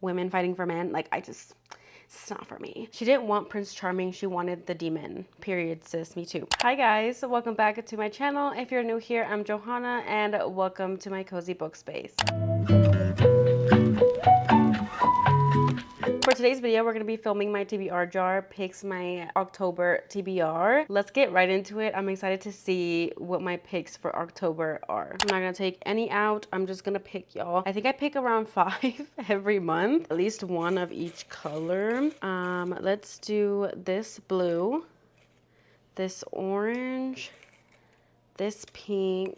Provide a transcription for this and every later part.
women fighting for men. Like, it's not for me. She didn't want Prince Charming, she wanted the demon. Period, sis, me too. Hi guys, welcome back to my channel. If you're new here, I'm Johanna and welcome to my cozy book space. For today's video, we're going to be filming my TBR jar, picks my October TBR. Let's get right into it. I'm excited to see what my picks for October are. I'm not going to take any out. I'm just going to pick y'all. I think I pick around 5 every month, at least one of each color. Let's do this blue, this orange, this pink,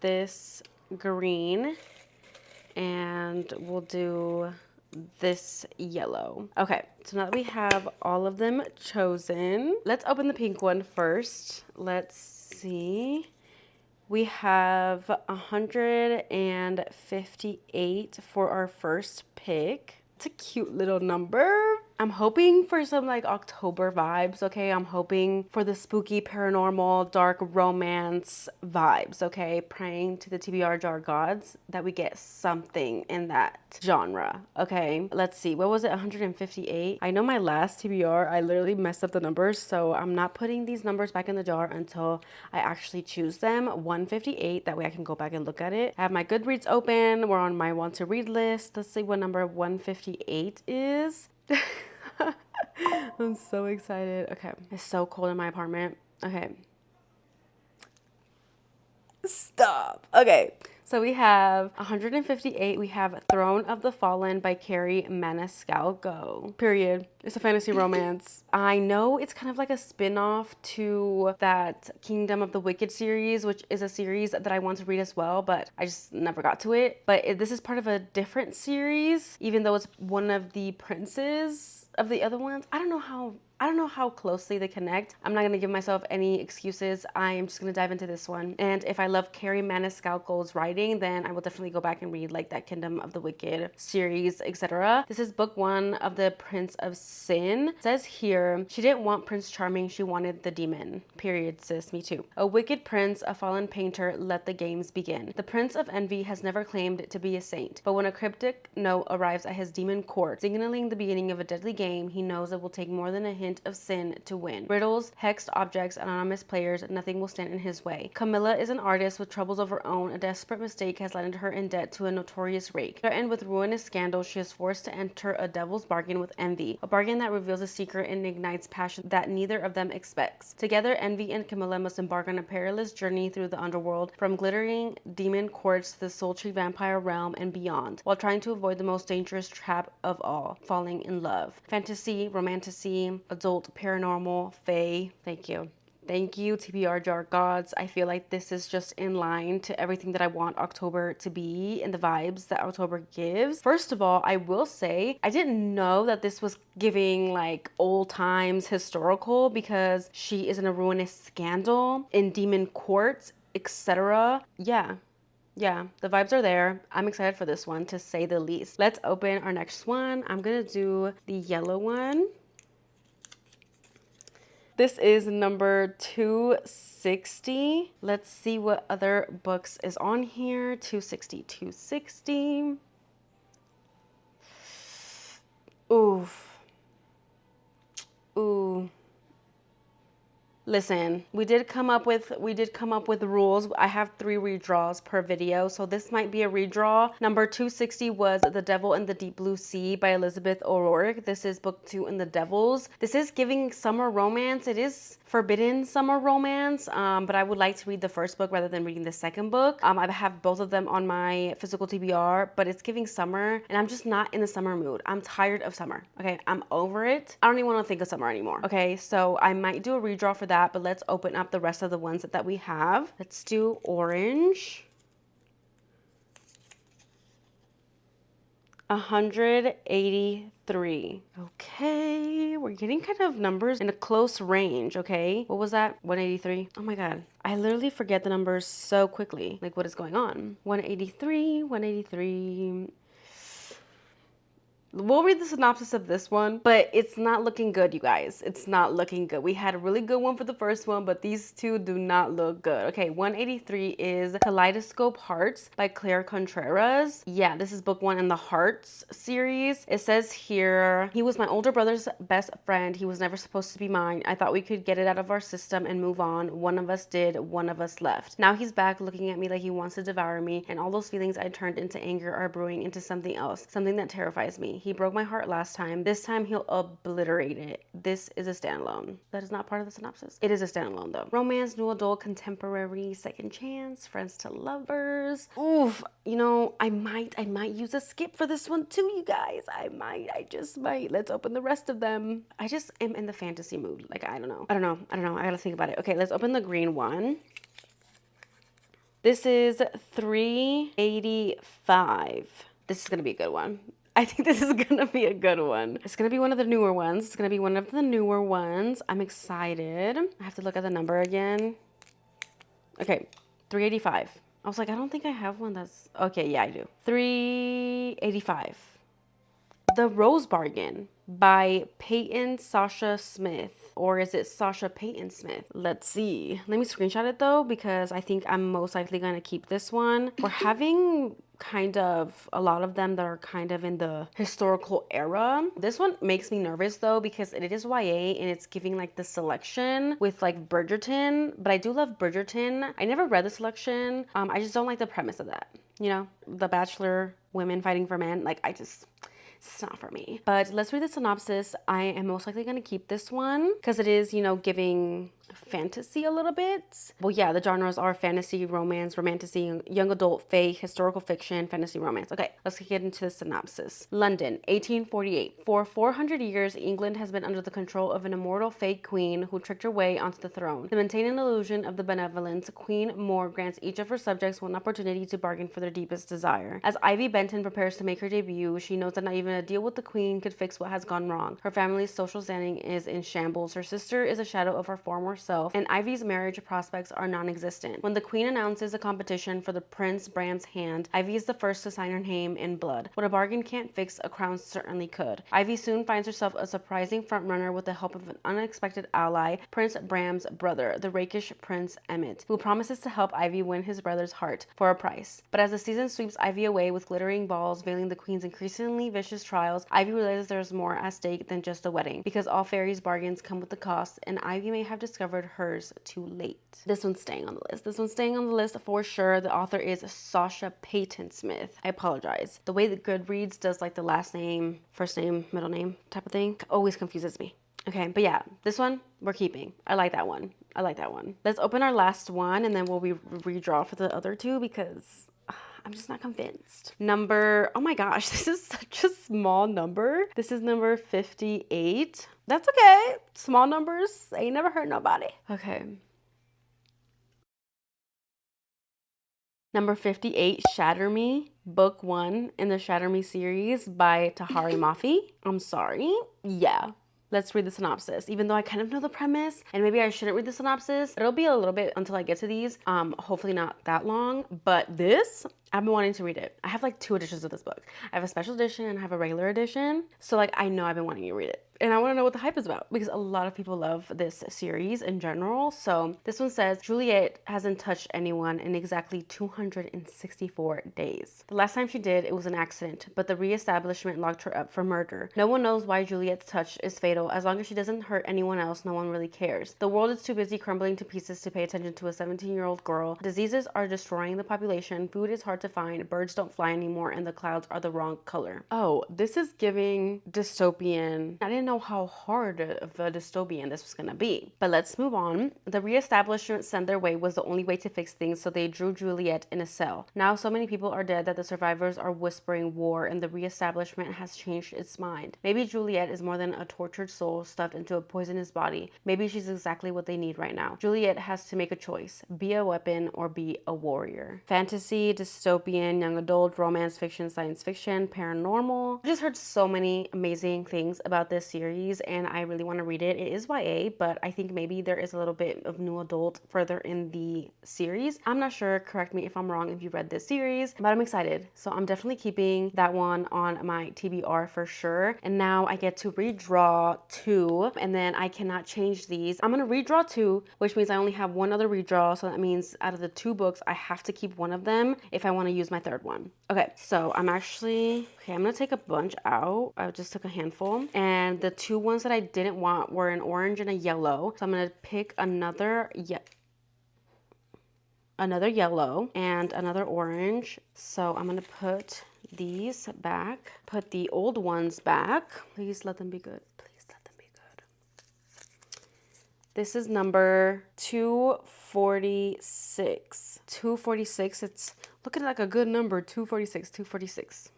this green, and we'll do this yellow. Okay, so now that we have all of them chosen, let's open the pink one first. Let's see. We have 158 for our first pick. It's a cute little number. I'm hoping for some like October vibes, okay? I'm hoping for the spooky, paranormal, dark romance vibes, okay? Praying to the TBR jar gods that we get something in that genre, okay? Let's see, what was it, 158? I know my last TBR, I literally messed up the numbers, so I'm not putting these numbers back in the jar until I actually choose them. 158, that way I can go back and look at it. I have my Goodreads open. We're on my want to read list. Let's see what number 158 is. I'm so excited. Okay, it's so cold in my apartment. Okay, stop. Okay, so we have 158. We have Throne of the Fallen by Carrie Maniscalco. Period. It's a fantasy romance. I know it's kind of like a spin-off to that Kingdom of the Wicked series, which is a series that I want to read as well, but I just never got to it. But this is part of a different series, even though it's one of the princes of the other ones. I don't know how closely they connect. I'm not gonna give myself any excuses. I am just gonna dive into this one. And if I love Carrie Maniscalco's writing, then I will definitely go back and read like that Kingdom of the Wicked series, etc. This is book 1 of the Prince of Sin. It says here, she didn't want Prince Charming, she wanted the demon. Period, sis, me too. A wicked prince, a fallen painter, let the games begin. The Prince of Envy has never claimed to be a saint, but when a cryptic note arrives at his demon court, signaling the beginning of a deadly game, he knows it will take more than a hint of sin to win. Riddles, hexed objects, anonymous players, nothing will stand in his way. Camilla is an artist with troubles of her own. A desperate mistake has landed her in debt to a notorious rake. Threatened with ruinous scandal, she is forced to enter a devil's bargain with Envy, a bargain that reveals a secret and ignites passion that neither of them expects. Together, Envy and Camilla must embark on a perilous journey through the underworld, from glittering demon courts to the sultry vampire realm and beyond, while trying to avoid the most dangerous trap of all, falling in love. Fantasy, romantasy, adult, paranormal, fae. Thank you. Thank you, TBR jar gods. I feel like this is just in line to everything that I want October to be and the vibes that October gives. First of all, I will say I didn't know that this was giving like old times historical, because she is in a ruinous scandal in demon courts, etc. Yeah, the vibes are there. I'm excited for this one, to say the least. Let's open our next one. I'm gonna do the yellow one. This is number 260. Let's see what other books is on here. 260. Oof. Ooh. Listen, we did come up with rules. I have 3 redraws per video, so this might be a redraw. Number 260 was The Devil in the Deep Blue Sea by Elizabeth O'Rourke. This is book 2 in the Devils. This is giving summer romance. It is forbidden summer romance, but I would like to read the first book rather than reading the second book. I have both of them on my physical TBR, but it's giving summer, and I'm just not in the summer mood. I'm tired of summer, okay? I'm over it. I don't even want to think of summer anymore, okay? So I might do a redraw for that, but let's open up the rest of the ones that we have. Let's do orange. 183. Okay, we're getting kind of numbers in a close range, okay? What was that? 183? Oh my God. I literally forget the numbers so quickly. Like, what is going on? 183, 183. We'll read the synopsis of this one, but it's not looking good, you guys. It's not looking good. We had a really good one for the first one, but these two do not look good. Okay, 183 is Kaleidoscope Hearts by Claire Contreras. Yeah, this is book one in the Hearts series. It says here, he was my older brother's best friend. He was never supposed to be mine. I thought we could get it out of our system and move on. One of us did, one of us left. Now he's back looking at me like he wants to devour me, and all those feelings I turned into anger are brewing into something else, something that terrifies me. He broke my heart last time. This time he'll obliterate it. This is a standalone. That is not part of the synopsis. It is a standalone though. Romance, new adult, contemporary, second chance, friends to lovers. Oof, you know, I might use a skip for this one too, you guys. I just might. Let's open the rest of them. I just am in the fantasy mood. Like, I don't know. I gotta think about it. Okay, let's open the green one. This is 385. This is gonna be a good one. I think this is gonna be a good one. It's gonna be one of the newer ones. It's gonna be one of the newer ones. I'm excited. I have to look at the number again. Okay, 385. I was like, I don't think I have one that's... Okay, yeah, I do. 385. The Rose Bargain by Peyton Sasha Smith. Or is it Sasha Peyton Smith? Let's see. Let me screenshot it though, because I think I'm most likely gonna keep this one. We're having kind of a lot of them that are kind of in the historical era. This one makes me nervous though, because it is YA and it's giving like the selection with like Bridgerton, but I do love Bridgerton. I never read the selection. I just don't like the premise of that. You know, the bachelor women fighting for men. Like, it's not for me. But let's read the synopsis. I am most likely going to keep this one because it is, you know, giving fantasy a little bit. Well, yeah, the genres are fantasy, romance, romantasy, young adult, fae, historical fiction, fantasy, romance. Okay, let's get into the synopsis. London, 1848. For 400 years, England has been under the control of an immortal fake queen who tricked her way onto the throne. To maintain an illusion of the benevolence, Queen Moore grants each of her subjects one opportunity to bargain for their deepest desire. As Ivy Benton prepares to make her debut, she knows that not even a deal with the queen could fix what has gone wrong. Her family's social standing is in shambles. Her sister is a shadow of her former self, and Ivy's marriage prospects are non-existent. When the queen announces a competition for the Prince Bram's hand, Ivy is the first to sign her name in blood. What a bargain can't fix, a crown certainly could. Ivy soon finds herself a surprising frontrunner with the help of an unexpected ally, Prince Bram's brother, the rakish Prince Emmett, who promises to help Ivy win his brother's heart for a price. But as the season sweeps Ivy away with glittering balls veiling the queen's increasingly vicious trials, Ivy realizes there's more at stake than just a wedding, because all fairies' bargains come with a cost, and Ivy may have discovered hers too late. This one's staying on the list. This one's staying on the list for sure. The author is Sasha Peyton Smith. I apologize. The way that Goodreads does like the last name, first name, middle name type of thing always confuses me. Okay, but yeah, this one we're keeping. I like that one. I like that one. Let's open our last one and then we'll redraw for the other two because I'm just not convinced. Oh my gosh, this is such a small number. This is number 58. That's okay. Small numbers ain't never hurt nobody. Okay. Number 58, Shatter Me, book 1 in the Shatter Me series by Tahari Mafi. I'm sorry. Yeah. Let's read the synopsis. Even though I kind of know the premise and maybe I shouldn't read the synopsis, it'll be a little bit until I get to these. Hopefully not that long, but this, I've been wanting to read it. I have like 2 editions of this book. I have a special edition and I have a regular edition. So like, I know I've been wanting to read it. And I want to know what the hype is about because a lot of people love this series in general. So this one says, Juliet hasn't touched anyone in exactly 264 days. The last time she did, it was an accident, but the reestablishment locked her up for murder. No one knows why Juliet's touch is fatal. As long as she doesn't hurt anyone else, no one really cares. The world is too busy crumbling to pieces to pay attention to a 17-year-old girl. Diseases are destroying the population. Food is hard to find. Birds don't fly anymore, and the clouds are the wrong color. Oh, this is giving dystopian. I didn't know how hard of a dystopian this was gonna be. But let's move on. The reestablishment sent their way was the only way to fix things, so they drew Juliet in a cell. Now so many people are dead that the survivors are whispering war, and the reestablishment has changed its mind. Maybe Juliet is more than a tortured soul stuffed into a poisonous body. Maybe she's exactly what they need right now. Juliet has to make a choice. Be a weapon or be a warrior. Fantasy, dystopian, young adult, romance fiction, science fiction, paranormal. I just heard so many amazing things about this series. series and I really want to read it. It is YA, but I think maybe there is a little bit of new adult further in the series. I'm not sure. Correct me if I'm wrong if you read this series, but I'm excited. So I'm definitely keeping that one on my TBR for sure. And now I get to redraw 2, and then I cannot change these. I'm going to redraw 2, which means I only have one other redraw. So that means out of the 2 books, I have to keep one of them if I want to use my 3rd one. Okay, so I'm going to take a bunch out. I just took a handful. And the 2 ones that I didn't want were an orange and a yellow. So I'm going to pick another yellow and another orange. So I'm going to put these back, put the old ones back. Please let them be good. Please let them be good. This is number 246. 246. It's looking like a good number. 246. 246.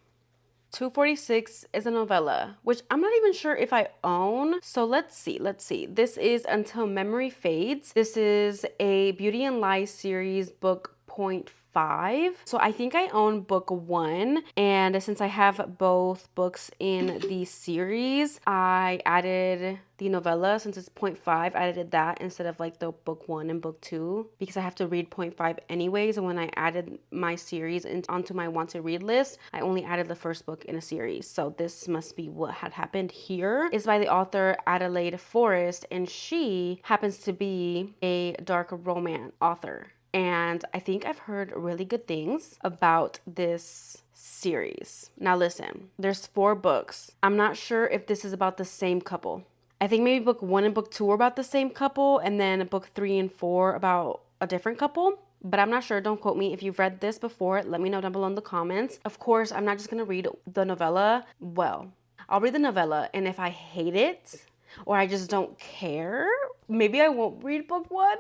246 is a novella, which I'm not even sure if I own. So let's see. This is Until Memory Fades. This is a Beauty and Lies series, book 0.5. So I think I own book 1. And since I have both books in the series, I added the novella. Since it's 0.5, I added that instead of like the book 1 and book 2 because I have to read 0.5 anyways. And when I added my series onto my want to read list, I only added the first book in a series. So this must be what had happened here. It's by the author Adelaide Forrest, and she happens to be a dark romance author. And I think I've heard really good things about this series. Now listen, there's 4 books. I'm not sure if this is about the same couple. I think maybe book 1 and book 2 are about the same couple, and then book 3 and 4 about a different couple. But I'm not sure. Don't quote me. If you've read this before, let me know down below in the comments. Of course, I'm not just going to read the novella. Well, I'll read the novella, and if I hate it or I just don't care, maybe I won't read book 1.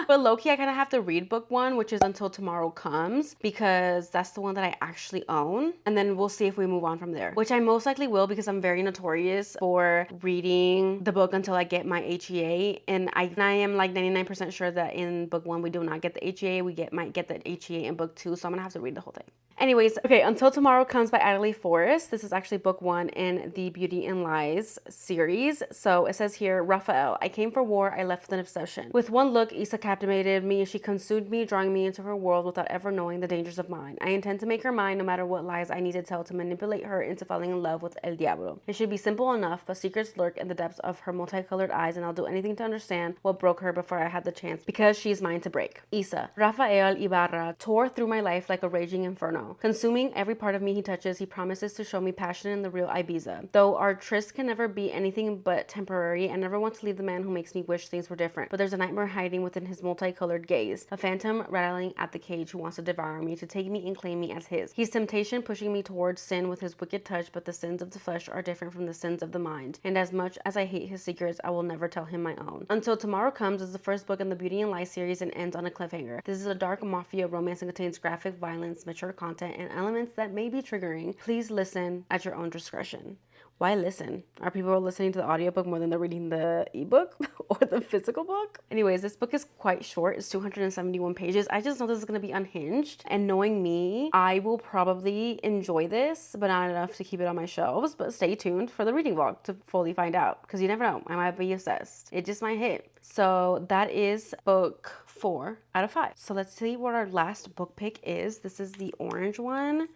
But low-key, I kind of have to read book 1, which is Until Tomorrow Comes, because that's the one that I actually own. And then we'll see if we move on from there, which I most likely will, because I'm very notorious for reading the book until I get my HEA. And I am like 99% sure that in book 1, we do not get the HEA. We might get the HEA in book 2. So I'm going to have to read the whole thing. Anyways, okay, Until Tomorrow Comes by Adelaide Forrest. This is actually book 1 in the Beauty and Lies series. So it says here, Raphael, I came for war, I left with an obsession. With one look, Isa captivated me, and she consumed me, drawing me into her world without ever knowing the dangers of mine. I intend to make her mine no matter what lies I need to tell to manipulate her into falling in love with El Diablo. It should be simple enough, but secrets lurk in the depths of her multicolored eyes, and I'll do anything to understand what broke her before I had the chance, because she's mine to break. Isa. Rafael Ibarra tore through my life like a raging inferno. Consuming every part of me he touches, he promises to show me passion in the real Ibiza. Though our tryst can never be anything but temporary, I never want to leave the man who makes me wish things were different. But there's a nightmare hiding within his multicolored gaze, a phantom rattling at the cage who wants to devour me, to take me and claim me as his. He's temptation pushing me towards sin with his wicked touch, but the sins of the flesh are different from the sins of the mind. And as much as I hate his secrets, I will never tell him my own. Until Tomorrow Comes is the first book in the Beauty and Lies series and ends on a cliffhanger. This is a dark mafia romance and contains graphic violence, mature content, and elements that may be triggering. Please listen at your own discretion. Why listen? Are people listening to the audiobook more than they're reading the ebook or the physical book? Anyways, this book is quite short. It's 271 pages. I just know this is going to be unhinged. And knowing me, I will probably enjoy this, but not enough to keep it on my shelves. But stay tuned for the reading vlog to fully find out, because you never know. I might be obsessed. It just might hit. So that is book 4 out of 5. So let's see what our last book pick is. This is the orange one.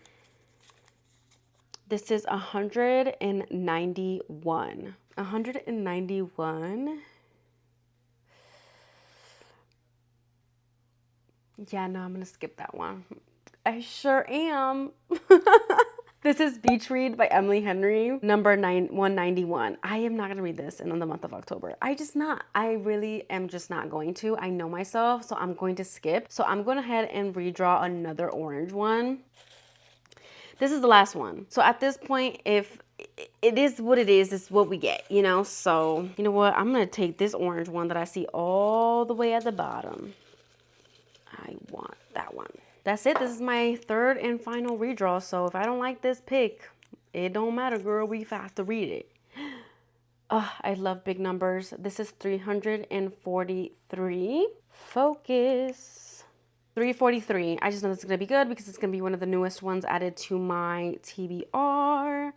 This is 191. 191. Yeah, no, I'm going to skip that one. I sure am. This is Beach Read by Emily Henry, number 191. I am not going to read this in the month of October. I really am just not going to. I know myself, so I'm going to skip. So I'm going ahead and redraw another orange one. This is the last one. So at this point, if it is what it is, it's what we get, you know? So, you know what? I'm going to take this orange one that I see all the way at the bottom. I want that one. That's it. This is my 3rd and final redraw. So if I don't like this pick, it don't matter, girl. We have to read it. I love big numbers. This is 343. Focus. 343. I just know this is going to be good because it's going to be one of the newest ones added to my TBR.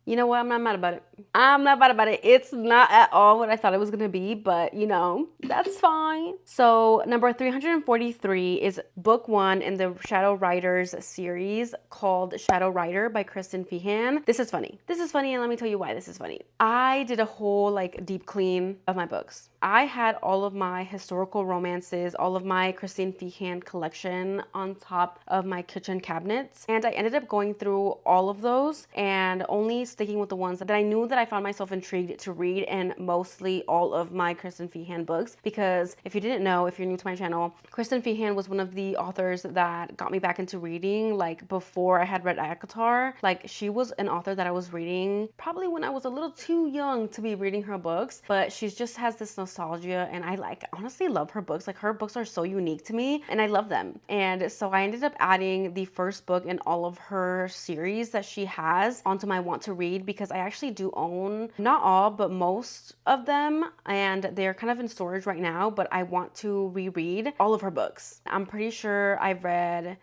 You know what? I'm not mad about it. I'm not mad about it. It's not at all what I thought it was gonna be, but you know, that's fine. So number 343 is book 1 in the Shadow Riders series called Shadow Rider by Kristen Feehan. This is funny. This is funny, and let me tell you why this is funny. I did a whole like deep clean of my books. I had all of my historical romances, all of my Christine Feehan collection on top of my kitchen cabinets, and I ended up going through all of those and only sticking with the ones that I knew that I found myself intrigued to read, and mostly all of my Kristen Feehan books. Because if you didn't know, if you're new to my channel, Kristen Feehan was one of the authors that got me back into reading, like before I had read ACOTAR. Like, she was an author that I was reading probably when I was a little too young to be reading her books, but she just has this nostalgia, and I like honestly love her books. Like, her books are so unique to me and I love them. And so I ended up adding the first book in all of her series that she has onto my want to read, because I actually do own not all but most of them, and they're kind of in storage right now, but I want to reread all of her books. I'm pretty sure I've read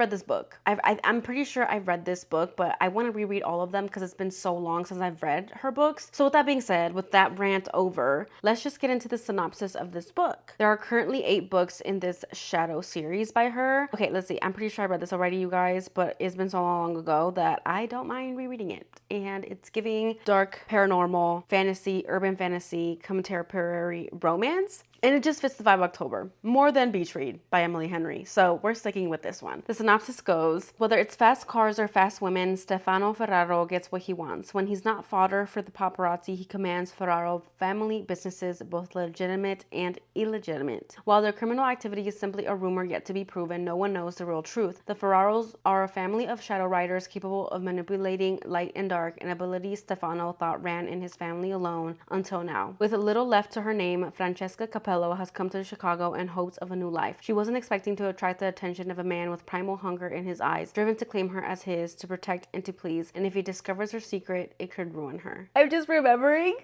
this book. I'm pretty sure I've read this book, but I want to reread all of them because it's been so long since I've read her books. So with that being said, with that rant over, let's just get into the synopsis of this book. There are currently 8 books in this Shadow series by her. Okay, let's see. I'm pretty sure I read this already, you guys, but it's been so long ago that I don't mind rereading it. And it's giving dark, paranormal, fantasy, urban fantasy, contemporary romance. And it just fits the vibe of October, more than Beach Read by Emily Henry. So we're sticking with this one. The synopsis goes, whether it's fast cars or fast women, Stefano Ferraro gets what he wants. When he's not fodder for the paparazzi, he commands Ferraro family businesses, both legitimate and illegitimate. While their criminal activity is simply a rumor yet to be proven, no one knows the real truth. The Ferraros are a family of shadow riders capable of manipulating light and dark, an ability Stefano thought ran in his family alone until now. With little left to her name, Francesca Capello has come to Chicago in hopes of a new life. She wasn't expecting to attract the attention of a man with primal hunger in his eyes, driven to claim her as his, to protect and to please, and if he discovers her secret, it could ruin her. I'm just remembering.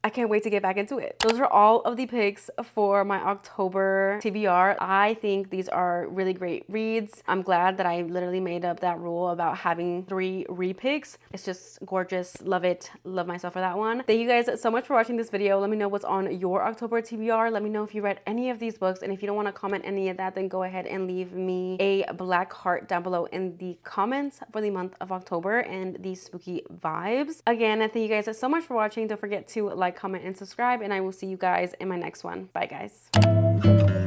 I can't wait to get back into it. Those are all of the picks for my October TBR. I think these are really great reads. I'm glad that I literally made up that rule about having 3 repicks. It's just gorgeous. Love it. Love myself for that one. Thank you guys so much for watching this video. Let me know what's on your October TBR. Let me know if you read any of these books. And if you don't want to comment any of that, then go ahead and leave me a black heart down below in the comments for the month of October and these spooky vibes. Again, thank you guys so much for watching. Don't forget to like, comment, and subscribe, and I will see you guys in my next one. Bye, guys.